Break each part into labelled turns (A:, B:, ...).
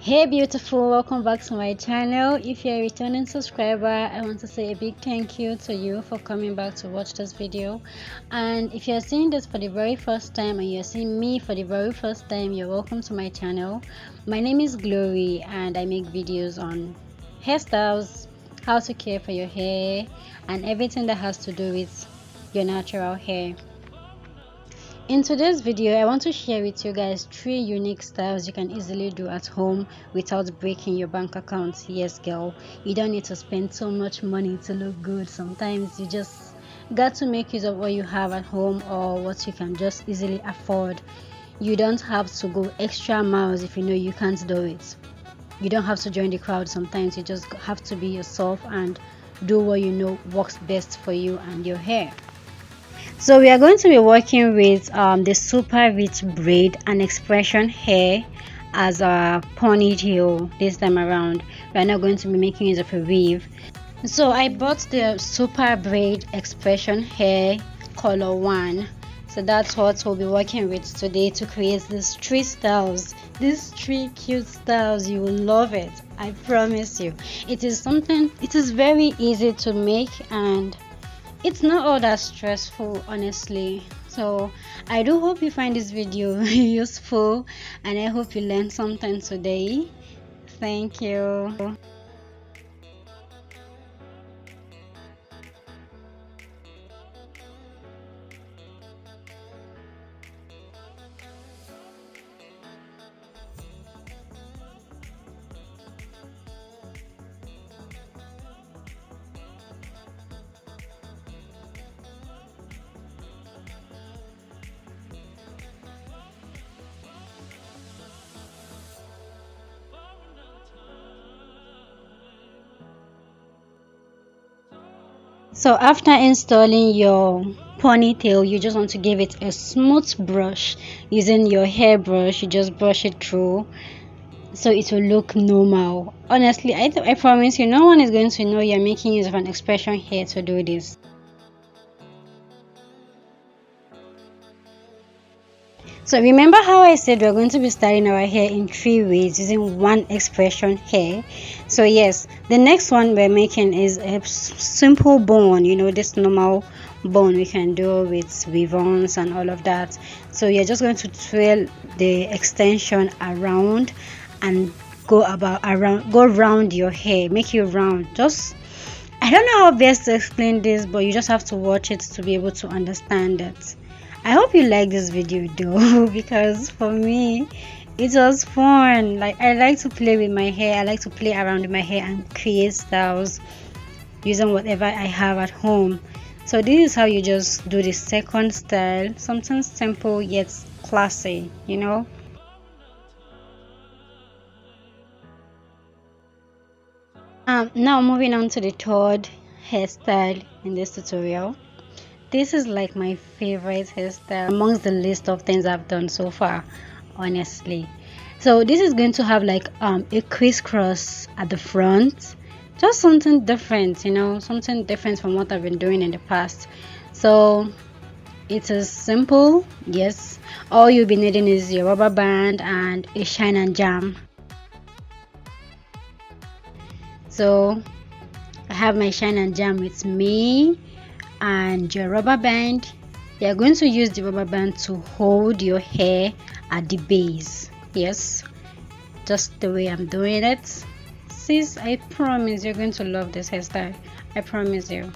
A: Hey beautiful, welcome back to my channel. If you're a returning subscriber, I want to say a big thank you to you for coming back to watch this video. And if you're seeing this for the very first time and you're seeing me for the very first time, you're welcome to my channel. My name is Glory and I make videos on hairstyles, how to care for your hair, and everything that has to do with your natural hair. In today's video, I want to share with you guys 3 unique styles you can easily do at home without breaking your bank account. Yes, girl, you don't need to spend so much money to look good. Sometimes you just got to make use of what you have at home or what you can just easily afford. You don't have to go extra miles if you know you can't do it. You don't have to join the crowd. Sometimes you just have to be yourself and do what you know works best for you and your hair. So we are going to be working with the super rich braid and expression hair as a ponytail this time around. We are not going to be making use of a weave. So I bought the super braid expression hair color 1. So that's what we'll be working with today to create these 3 styles. These 3 cute styles, you will love it. I promise you. It is very easy to make and it's not all that stressful, honestly. So I do hope you find this video useful and I hope you learned something today. Thank you. So after installing your ponytail, you just want to give it a smooth brush using your hairbrush. You just brush it through so it will look normal. Honestly, I promise you, no one is going to know you're making use of an expression hair to do this. So remember how I said we're going to be styling our hair in 3 ways using one expression hair. So yes, the next one we're making is a simple bone, this normal bone we can do with weave-ons and all of that. So you're just going to twirl the extension around and go around your hair, make it round. I don't know how best to explain this, but you just have to watch it to be able to understand it. I hope you like this video though, because for me it was fun. Like, I like to play with my hair, I like to play around with my hair and create styles using whatever I have at home. So this is how you just do the second style, something simple yet classy, Now moving on to the third hairstyle in this tutorial. This is like my favorite hairstyle amongst the list of things I've done so far, honestly. So this is going to have like a crisscross at the front, just something different, something different from what I've been doing in the past. So it is simple. Yes, all you'll be needing is your rubber band and a shine and jam. So I have my shine and jam with me and your rubber band. You're going to use the rubber band to hold your hair at the base. Yes, just the way I'm doing it. Sis, I promise you're going to love this hairstyle. I promise you.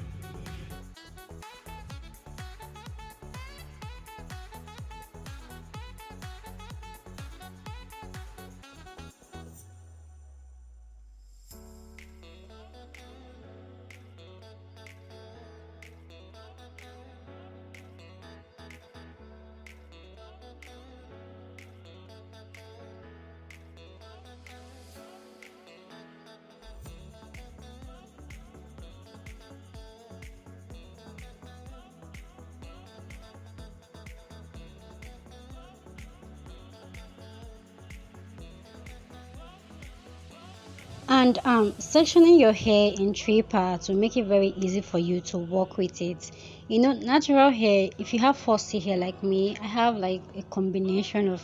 A: And sectioning your hair in 3 parts will make it very easy for you to work with it. Natural hair, if you have 4C hair like me, I have like a combination of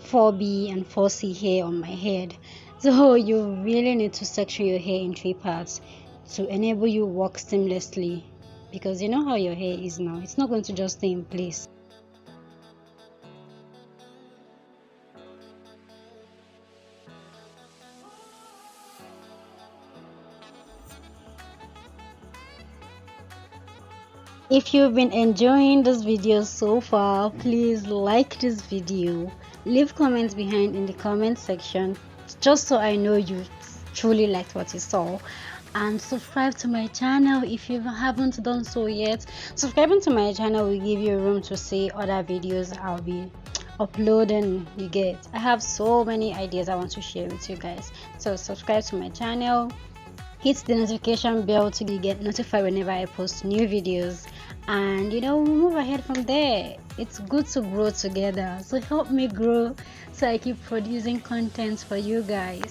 A: 4B and 4C hair on my head. So you really need to section your hair in 3 parts to enable you work seamlessly, because you know how your hair is now, it's not going to just stay in place. If you've been enjoying this video so far, please like this video, leave comments behind in the comment section just so I know you truly liked what you saw, and subscribe to my channel if you haven't done so yet. Subscribing to my channel will give you room to see other videos I'll be uploading. You get, I have so many ideas I want to share with you guys, so subscribe to my channel, hit the notification bell to get notified whenever I post new videos, and we'll move ahead from there. It's good to grow together, so help me grow so I keep producing content for you guys.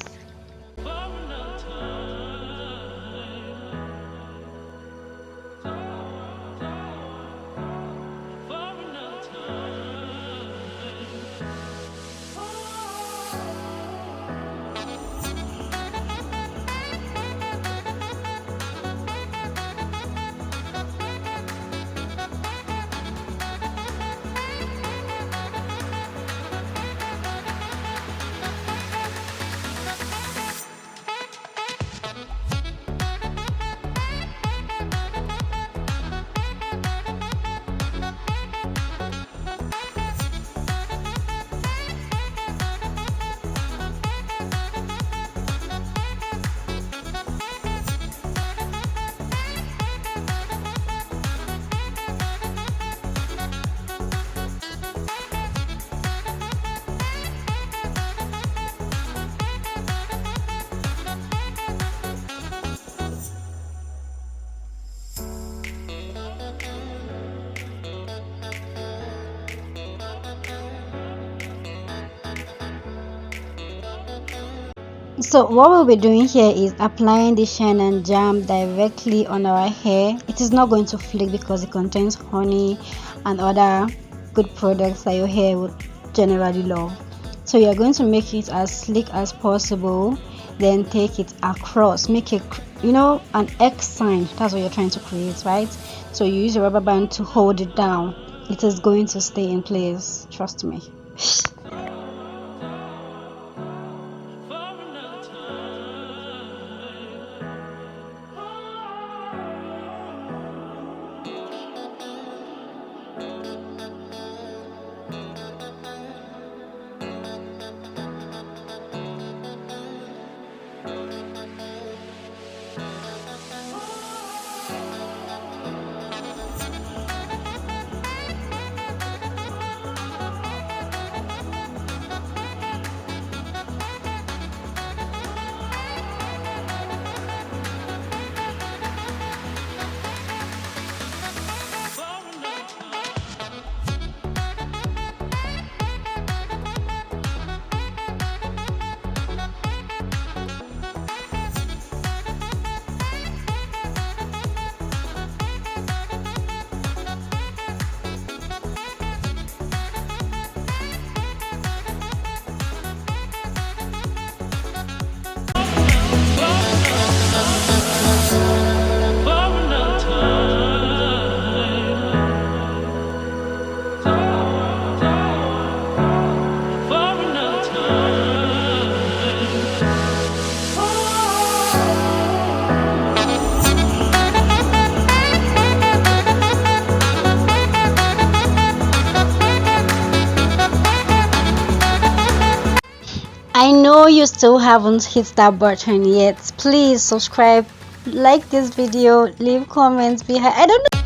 A: So what we'll be doing here is applying the shine and jam directly on our hair. It is not going to flake because it contains honey and other good products that your hair would generally love. So you're going to make it as slick as possible, then take it across, make it an X sign. That's what you're trying to create, right? So you use a rubber band to hold it down. It is going to stay in place, trust me. I know you still haven't hit that button yet. Please subscribe, like this video, leave comments behind. I don't know.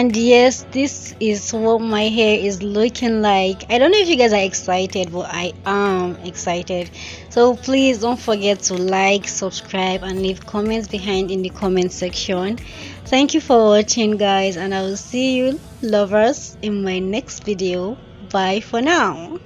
A: And yes, this is what my hair is looking like. I don't know if you guys are excited, but I am excited. So please don't forget to like, subscribe, and leave comments behind in the comment section. Thank you for watching, guys, and I will see you lovers in my next video. Bye for now.